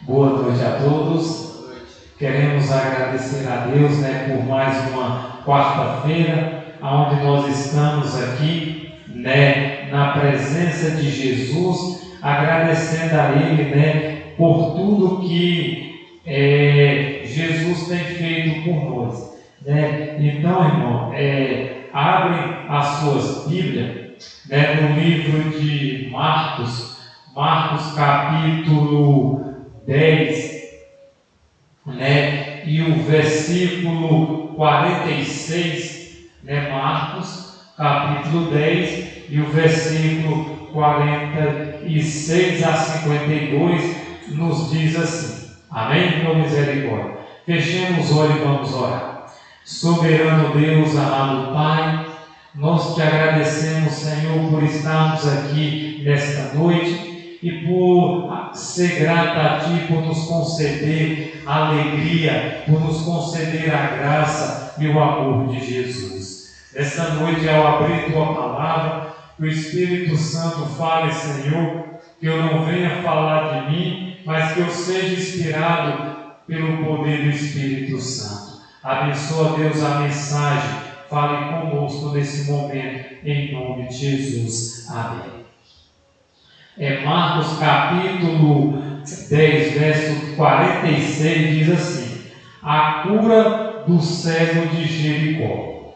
Boa noite a todos. Queremos agradecer a Deus, por mais uma quarta-feira, onde nós estamos aqui, na presença de Jesus, agradecendo a Ele, por tudo que Jesus tem feito por nós, Então, irmão, abrem as suas Bíblias, no livro de Marcos capítulo 10, e o versículo 46, Marcos capítulo 10 e o versículo 46 a 52 nos diz assim: amém? Com misericórdia. Fechemos os olhos e vamos orar. Soberano Deus, amado Pai, nós te agradecemos, Senhor, por estarmos aqui nesta noite e por ser grata a Ti, por nos conceder a alegria, por nos conceder a graça e o amor de Jesus. Nesta noite, ao abrir Tua palavra, que o Espírito Santo fale, Senhor, que eu não venha falar de mim, mas que eu seja inspirado pelo poder do Espírito Santo. Abençoa, Deus, a mensagem, fale conosco nesse momento, em nome de Jesus. Amém. Marcos capítulo 10, verso 46, diz assim: a cura do cego de Jericó.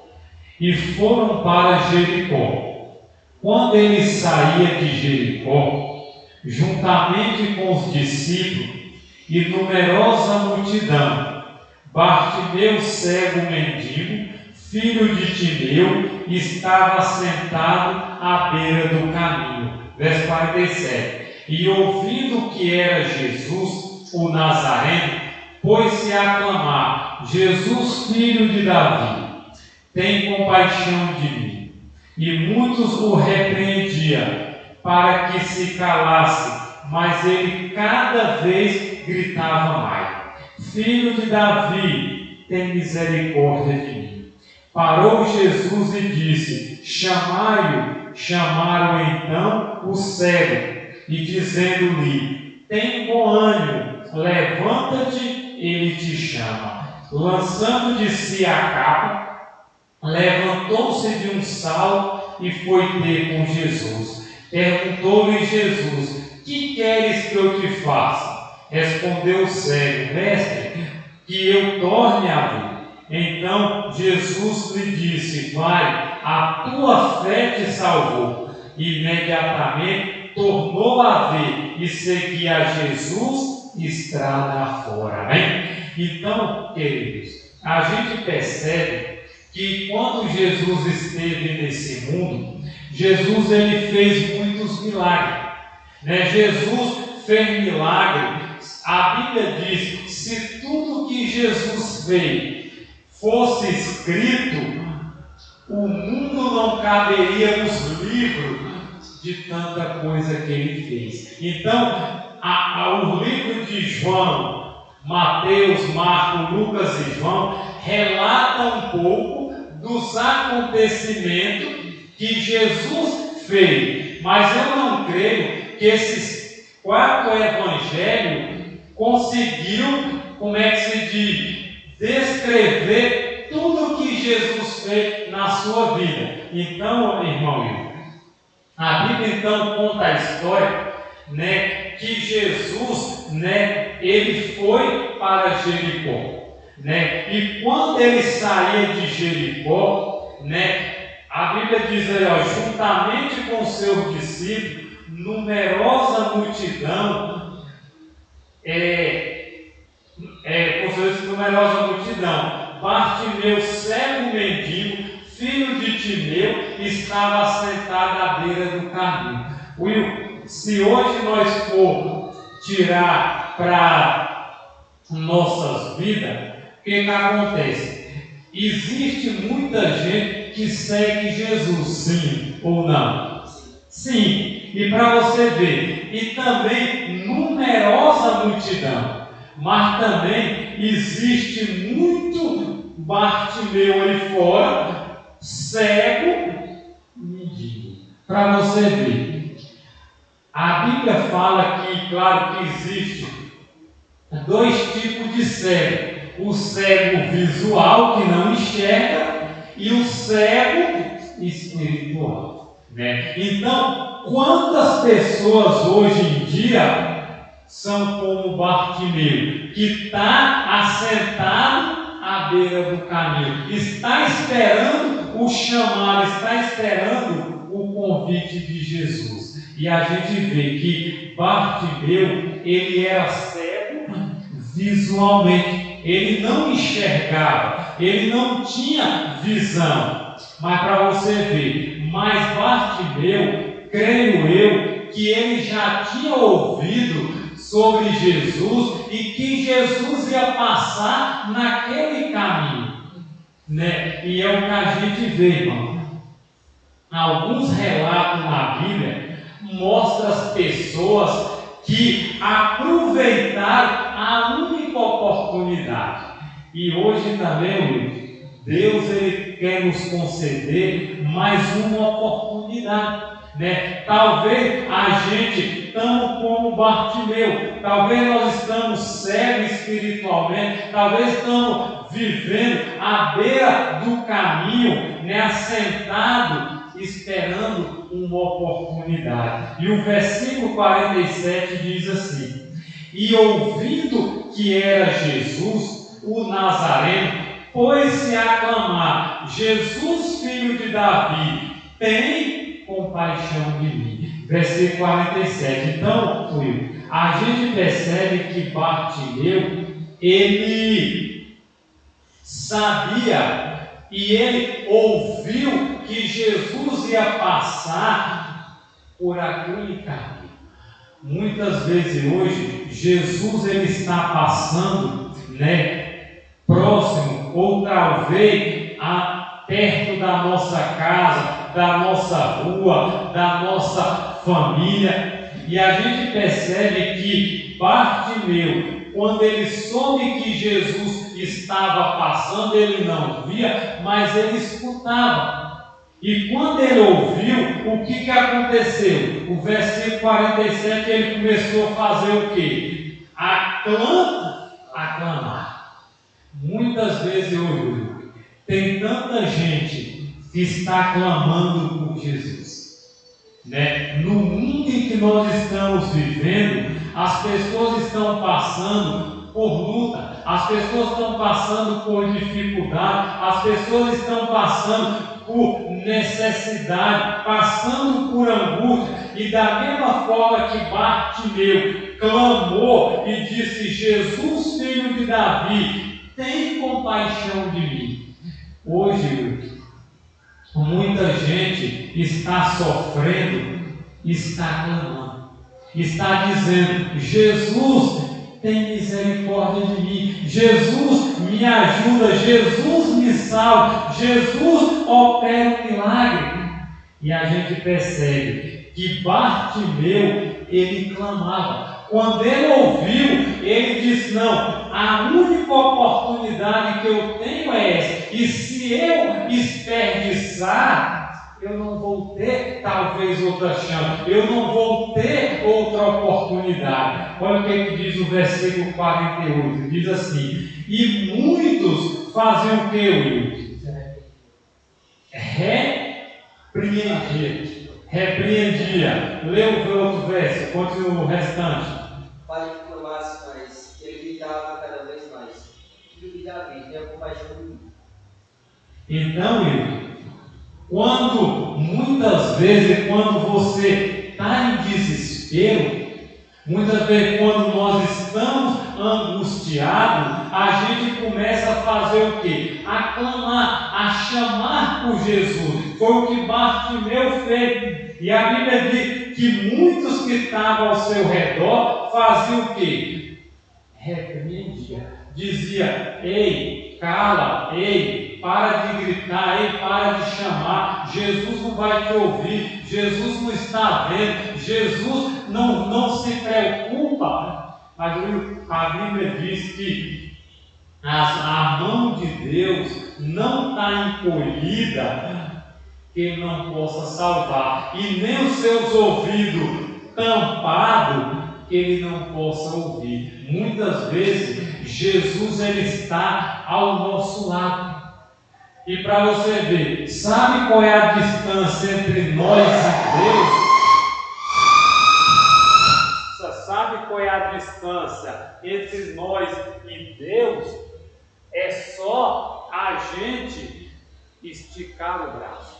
E foram para Jericó. Quando ele saía de Jericó, juntamente com os discípulos e numerosa multidão, Bartimeu, cego mendigo, filho de Timeu, estava sentado à beira do caminho. Verso 47. E ouvindo que era Jesus, o Nazareno, pôs-se a clamar: Jesus, filho de Davi, tem compaixão de mim. E muitos o repreendiam para que se calasse, mas ele cada vez gritava mais: Filho de Davi, tem misericórdia de mim. Parou Jesus e disse: chamai-o. Chamaram então o cego e dizendo-lhe: tem bom ânimo, levanta-te, ele te chama. Lançando de si a capa, levantou-se de um salto e foi ter com Jesus. Perguntou-lhe Jesus: que queres que eu te faça? Respondeu o cego: mestre, que eu torne a ver. Então Jesus lhe disse: vai, a tua fé te salvou. Imediatamente tornou a ver e seguia a Jesus estrada afora. Amém? Então, queridos, a gente percebe que quando Jesus esteve nesse mundo, Jesus ele fez muitos milagres. Jesus fez milagres. A Bíblia diz: se tudo que Jesus fez fosse escrito, o mundo não caberia nos livros de tanta coisa que ele fez. Então, o livro de João, Mateus, Marcos, Lucas e João relatam um pouco dos acontecimentos que Jesus fez. Mas eu não creio que esses 4 evangelhos conseguiram, como é que se diz, descrever tudo que Jesus fez na sua vida. Então, irmão, a Bíblia então conta a história, que Jesus, ele foi para Jericó, e quando ele saía de Jericó, a Bíblia diz aí, juntamente com seus discípulos, numerosa multidão, Bartimeu, cego mendigo, filho de Timeu, estava sentado à beira do caminho. Will, se hoje nós for tirar para nossas vidas, o que acontece? Existe muita gente que segue Jesus, sim ou não? Sim, e para você ver, e também numerosa multidão, mas também existe muito Bartimeu ali fora, cego, mendigo. Para você ver, a Bíblia fala que, claro que existe dois tipos de cego: o cego visual, que não enxerga, e o cego espiritual, né? Então, quantas pessoas hoje em dia são como Bartimeu, que está assentado à beira do caminho, está esperando o chamado, está esperando o convite de Jesus. E a gente vê que Bartimeu, ele era cego visualmente, ele não enxergava, ele não tinha visão. Mas para você ver, mas Bartimeu, creio eu, que ele já tinha ouvido sobre Jesus e que Jesus ia passar naquele caminho, né? E é o que a gente vê, irmão. Alguns relatos na Bíblia mostram as pessoas que aproveitaram a única oportunidade. E hoje também, Deus, ele quer nos conceder mais uma oportunidade, né? Talvez a gente estamos como Bartimeu, talvez nós estamos cegos espiritualmente, talvez estamos vivendo à beira do caminho, né? Assentado, esperando uma oportunidade. E o versículo 47 diz assim: e ouvindo que era Jesus, o Nazareno, pôs-se a clamar: Jesus, filho de Davi, tem compaixão de mim. Versículo 47. Então, a gente percebe que Bartimeu, ele sabia e ele ouviu que Jesus ia passar por aquele caminho. Muitas vezes hoje, Jesus ele está passando, né, próximo ou talvez perto da nossa casa, da nossa rua, da nossa família. E a gente percebe que Bartimeu, quando ele soube que Jesus estava passando, ele não via, mas ele escutava. E quando ele ouviu, o que aconteceu? O versículo 47, ele começou a fazer o quê? A clamar. Muitas vezes eu tem tanta gente que está clamando por Jesus, né? No mundo em que nós estamos vivendo, as pessoas estão passando por luta, as pessoas estão passando por dificuldade, as pessoas estão passando por necessidade, passando por angústia, e da mesma forma que Bartimeu clamou e disse: Jesus, filho de Davi, tem compaixão de mim. Hoje, muita gente está sofrendo, está clamando, está dizendo: Jesus, tem misericórdia de mim, Jesus me ajuda, Jesus me salva, Jesus opera um milagre. E a gente percebe que Bartimeu, ele clamava. Quando ele ouviu, ele disse: não, a única oportunidade que eu tenho é essa, e se eu desperdiçar, eu não vou ter talvez outra chance, eu não vou ter outra oportunidade. Olha o que diz o versículo 48, diz assim: e muitos faziam o que, Will? Repreendia. Lê o outro verso, continua o restante. Para que clamasse mais, que ele gritava cada vez mais: filho de Davi, tenha compaixão de mim. Então, muitas vezes, quando você está em desespero, muitas vezes, quando nós estamos angustiados, a gente começa a fazer o quê? A clamar, a chamar por Jesus. Foi o que Bartimeu fez. E a Bíblia diz que muitos que estavam ao seu redor faziam o quê? Repreendia. Dizia: ei, cala, ei, para de gritar, ei, para de chamar, Jesus não vai te ouvir, Jesus não está vendo, Jesus não se preocupa. Mas a Bíblia diz que a mão de Deus não está encolhida que Ele não possa salvar, e nem os seus ouvidos tampados ele não possa ouvir. Muitas vezes, Jesus ele está ao nosso lado. E para você ver, sabe qual é a distância entre nós e Deus? Sabe qual é a distância entre nós e Deus? É só a gente esticar o braço.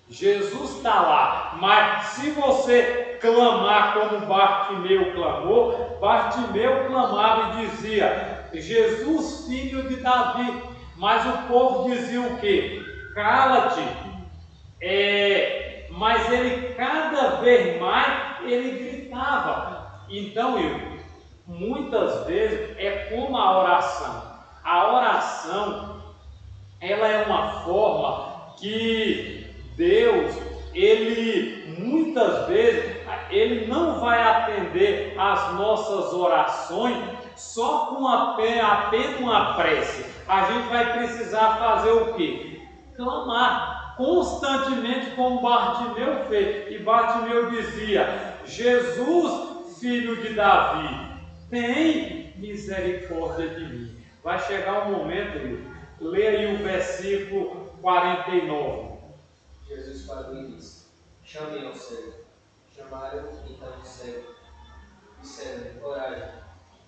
Jesus está lá, mas se você clamar como Bartimeu clamou, Bartimeu clamava e dizia: Jesus, filho de Davi. Mas o povo dizia o quê? Cala-te. Mas ele cada vez mais ele gritava. Então, muitas vezes é como a oração. A oração, ela é uma forma que Deus, ele muitas vezes, ele não vai atender às nossas orações só com apenas uma prece. A gente vai precisar fazer o quê? Clamar constantemente como Bartimeu fez. E Bartimeu dizia: Jesus, filho de Davi, tem misericórdia de mim. Vai chegar um momento, leia aí o versículo 49. Jesus parou e disse: chamem ao cego. Chamaram então o cego. Disseram: coragem,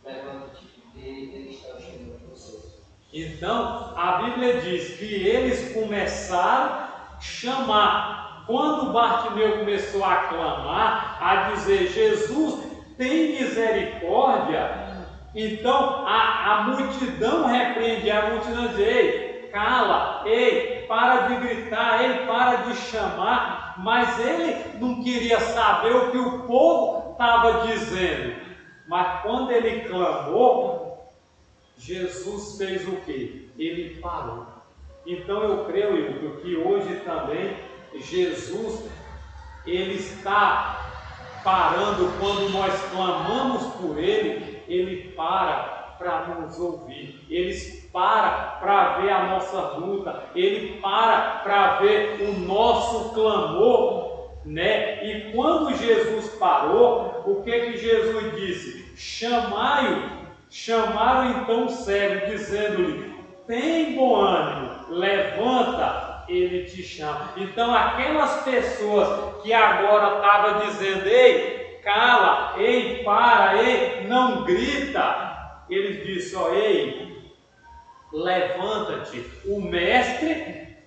levanta-te, porque ele está chamando você. Então, a Bíblia diz que eles começaram a chamar. Quando Bartimeu começou a clamar, a dizer: Jesus, tem misericórdia. Então, a multidão repreendia, a multidão dizia: ei, cala, ei, para de gritar, ei, para de chamar. Mas ele não queria saber o que o povo estava dizendo. Mas quando ele clamou, Jesus fez o quê? Ele parou. Então eu creio, Hilton, que hoje também Jesus, ele está parando quando nós clamamos por Ele, Ele para nos ouvir, Ele para ver a nossa luta, Ele para ver o nosso clamor, né? E quando Jesus parou, o que Jesus disse? Chamaram então o cego, dizendo-lhe: tem bom ânimo, levanta, ele te chama. Então aquelas pessoas que agora estavam dizendo: ei, cala, ei, para, ei, não grita, ele disse: ó, ei, levanta-te, o mestre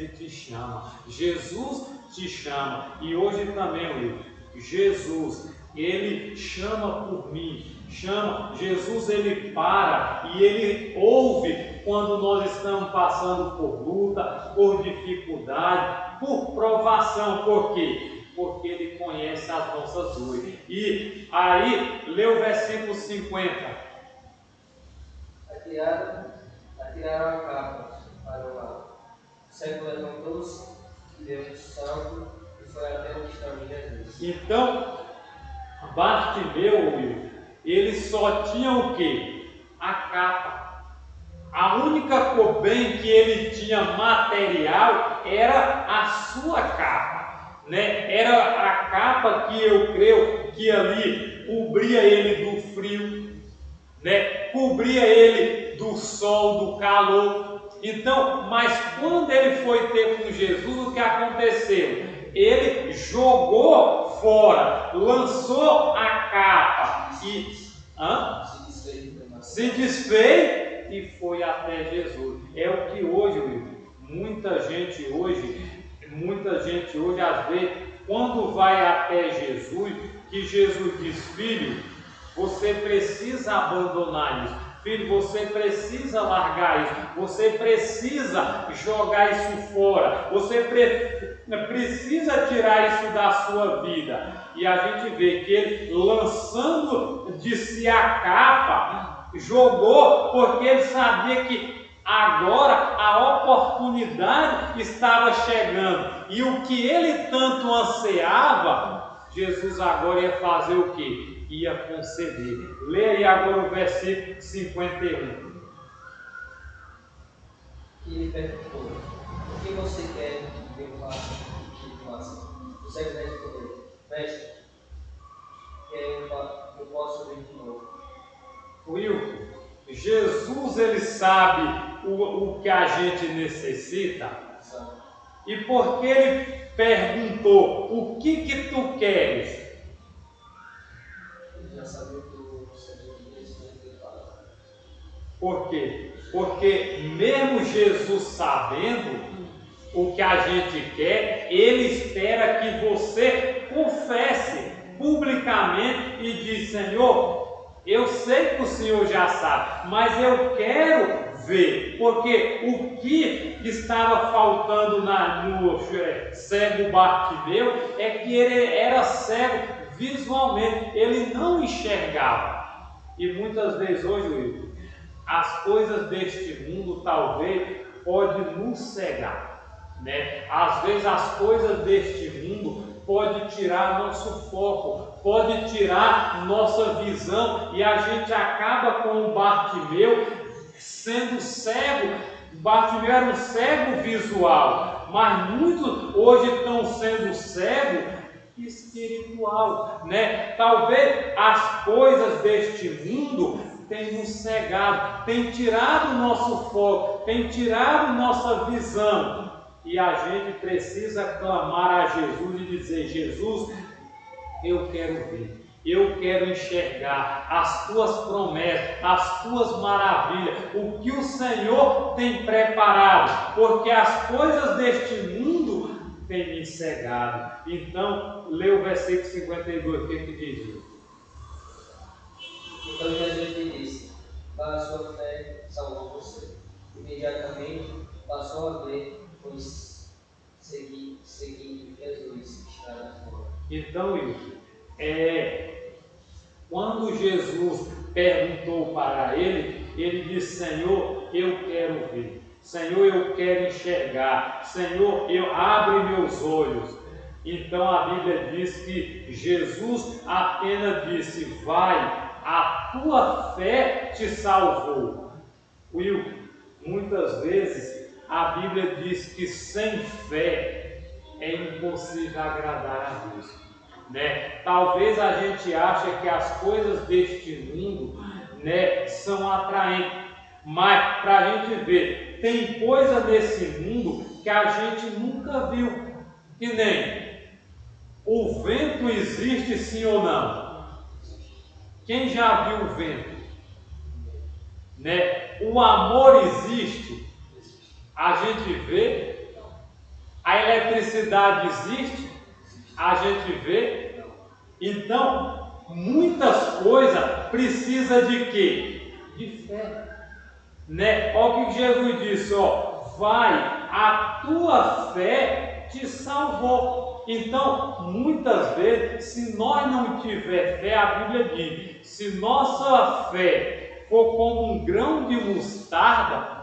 te chama, Jesus te chama. E hoje também, Jesus, ele chama por mim, Jesus, ele para e ele ouve quando nós estamos passando por luta, por dificuldade, por provação. Por quê? Porque ele conhece as nossas dores. E aí, lê o versículo 50. Atiraram a capa para o lado. O cego levantou-se, deu um salto e foi até onde estava Jesus. Então, Bartimeu, ele só tinha o quê? A capa. A única bem que ele tinha material era a sua capa, né? Era a capa que eu creio que ali cobria ele do frio, né? Cobria ele do sol, do calor. Então, mas quando ele foi ter com Jesus, o que aconteceu? Ele jogou fora, lançou a capa e se desfez e foi até Jesus. É o que hoje, muita gente hoje, às vezes, quando vai até Jesus, que Jesus diz: filho, você precisa abandonar isso. Filho, você precisa largar isso, você precisa jogar isso fora, você precisa tirar isso da sua vida. E a gente vê que ele, lançando de si a capa, jogou, porque ele sabia que agora a oportunidade estava chegando, e o que ele tanto ansiava, Jesus agora ia fazer o quê? Ia conceder. Leia aí agora o versículo 51. E ele perguntou: o que você quer que eu faça? O cego respondeu: mestre, que eu possa ver de novo. Wilco, Jesus ele sabe o que a gente necessita. Sabe? E porque ele perguntou, o que tu queres? Ele já sabia que o Senhor ia falar. Por quê? Porque mesmo Jesus sabendo o que a gente quer, ele espera que você confesse publicamente e diz, Senhor, eu sei que o Senhor já sabe, mas eu quero ver, porque o que estava faltando no cego Bartimeu é que ele era cego visualmente, ele não enxergava. E muitas vezes hoje, Will, as coisas deste mundo talvez podem nos cegar, né? Às vezes as coisas deste mundo podem tirar nosso foco, pode tirar nossa visão e a gente acaba com o Bartimeu sendo cego. Bartimeu era um cego visual, mas muitos hoje estão sendo cegos espiritual, né? Talvez as coisas deste mundo tenham nos cegado, tenham tirado o nosso foco, tenham tirado nossa visão. E a gente precisa clamar a Jesus e dizer, Jesus, eu quero ver, eu quero enxergar as tuas promessas, as tuas maravilhas, o que o Senhor tem preparado, porque as coisas deste mundo têm me cegado. Então, lê o versículo 52, o que diz? Então Jesus lhe disse, vá, a sua fé salvou você. Imediatamente passou a ver, pois seguindo Jesus estrada fora. Então, isso, quando Jesus perguntou para ele, ele disse, Senhor, eu quero ver. Senhor, eu quero enxergar. Senhor, abre meus olhos. Então a Bíblia diz que Jesus apenas disse, vai, a tua fé te salvou. Will, muitas vezes a Bíblia diz que sem fé é impossível agradar a Deus, né? Talvez a gente ache que as coisas deste mundo, né, são atraentes, mas para a gente ver, tem coisa nesse mundo que a gente nunca viu, que nem o vento existe sim ou não? Quem já viu o vento? Né? O amor existe? A gente vê. A eletricidade existe? A gente vê. Então, muitas coisas precisam de quê? De fé. Né? Olha o que Jesus disse, ó, vai, a tua fé te salvou. Então, muitas vezes, se nós não tiver fé, a Bíblia diz, se nossa fé for como um grão de mostarda,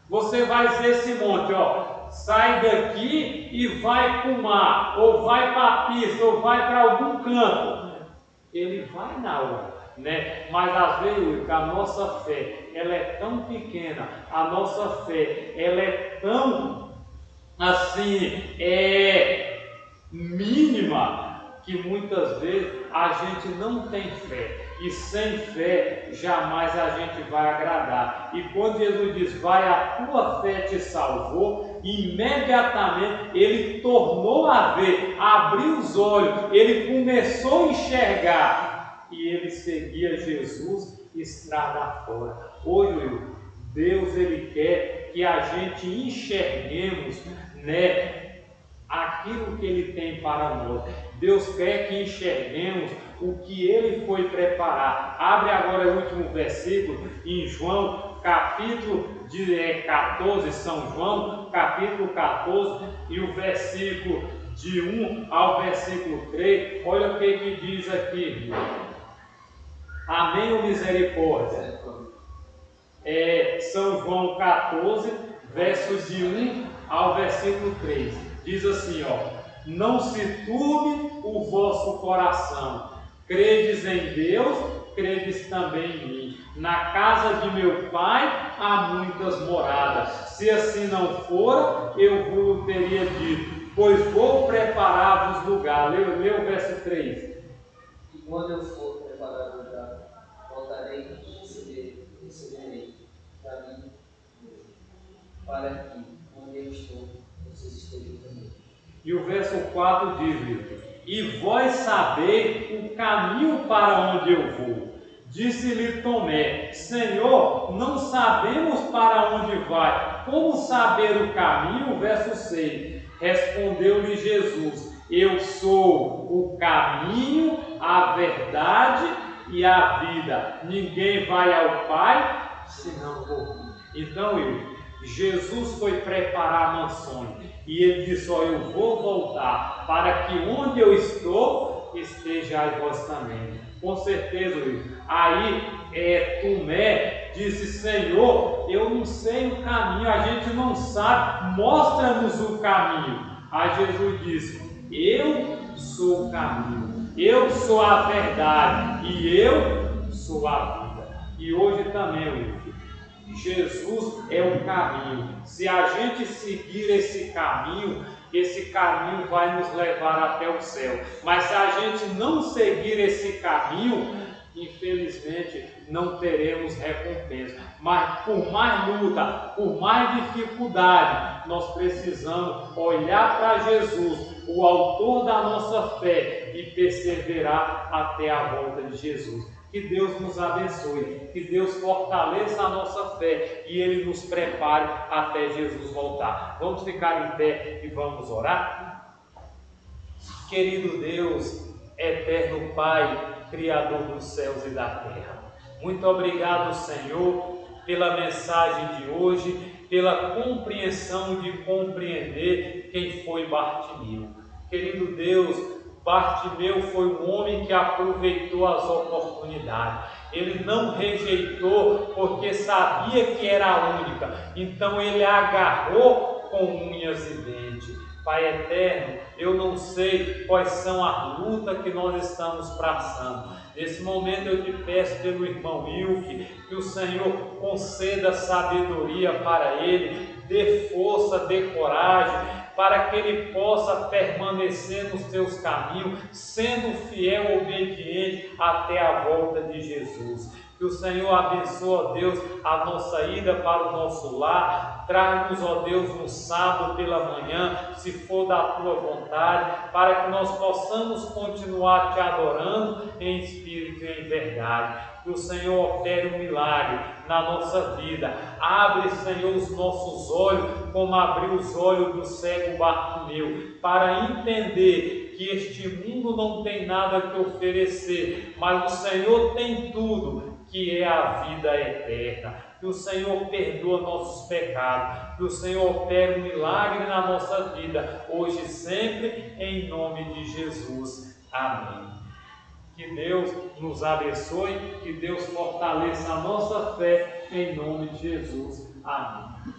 você vai dizer esse monte, ó, sai daqui e vai para o mar, ou vai para a pista, ou vai para algum canto. Ele vai na hora, né? Mas às vezes a nossa fé, ela é tão pequena, a nossa fé, ela é tão assim, mínima, que muitas vezes a gente não tem fé. E sem fé, jamais a gente vai agradar. E quando Jesus diz, vai, a tua fé te salvou, imediatamente ele tornou a ver, abriu os olhos, ele começou a enxergar. E ele seguia Jesus estrada fora. Hoje, Deus ele quer que a gente enxerguemos, né, aquilo que Ele tem para nós. Deus quer que enxerguemos o que Ele foi preparar. Abre agora o último versículo em João, capítulo 14, São João, capítulo 14, e o versículo de 1 ao versículo 3. Olha o que diz aqui. Amém ou misericórdia? São João 14, versos de 1 ao versículo 3. Diz assim, ó, não se turbe o vosso coração, credes em Deus, credes também em mim. Na casa de meu Pai há muitas moradas, se assim não for, eu vos teria dito, pois vou preparar-vos lugar. Lê o verso 3. Quando eu for preparar o lugar, voltarei e receberei para mim mesmo, para que, onde eu estou, vocês estejam também. E o verso 4 diz-lhe: E vós sabeis o caminho para onde eu vou. Disse-lhe Tomé: Senhor, não sabemos para onde vai. Como saber o caminho? Verso 6. Respondeu-lhe Jesus: Eu sou o caminho, a verdade e a vida. Ninguém vai ao Pai senão por mim. Então, Jesus foi preparar mansões e ele disse: ó, eu vou voltar para que onde eu estou estejais vós também. Com certeza, aí Tomé disse: Senhor, eu não sei o caminho, a gente não sabe, mostra-nos o caminho. Aí Jesus disse: eu sou o caminho, eu sou a verdade e eu sou a vida. E hoje também, Jesus é o caminho. Se a gente seguir esse caminho vai nos levar até o céu. Mas se a gente não seguir esse caminho, infelizmente não teremos recompensa. Mas por mais luta, por mais dificuldade, nós precisamos olhar para Jesus, o autor da nossa fé, e perseverar até a volta de Jesus. Que Deus nos abençoe, que Deus fortaleça a nossa fé e Ele nos prepare até Jesus voltar. Vamos ficar em pé e vamos orar? Querido Deus, eterno Pai, Criador dos céus e da terra, muito obrigado, Senhor, pela mensagem de hoje, pela compreensão de compreender quem foi Bartimeu. Querido Deus, Bartimeu foi um homem que aproveitou as oportunidades. Ele não rejeitou porque sabia que era a única. Então ele agarrou com unhas e dentes. Pai eterno, eu não sei quais são as lutas que nós estamos passando. Nesse momento eu te peço pelo irmão Wilke, que o Senhor conceda sabedoria para ele, dê força, dê coragem, para que ele possa permanecer nos teus caminhos, sendo fiel e obediente até a volta de Jesus. Que o Senhor abençoe, ó Deus, a nossa ida para o nosso lar. Traz-nos, ó Deus, no sábado pela manhã, se for da tua vontade, para que nós possamos continuar te adorando em espírito e em verdade. Que o Senhor opere um milagre na nossa vida. Abre, Senhor, os nossos olhos, como abriu os olhos do cego Bartimeu, para entender que este mundo não tem nada que oferecer, mas o Senhor tem tudo, que é a vida eterna. Que o Senhor perdoa nossos pecados, que o Senhor opere um milagre na nossa vida, hoje e sempre, em nome de Jesus. Amém. Que Deus nos abençoe, que Deus fortaleça a nossa fé, em nome de Jesus. Amém.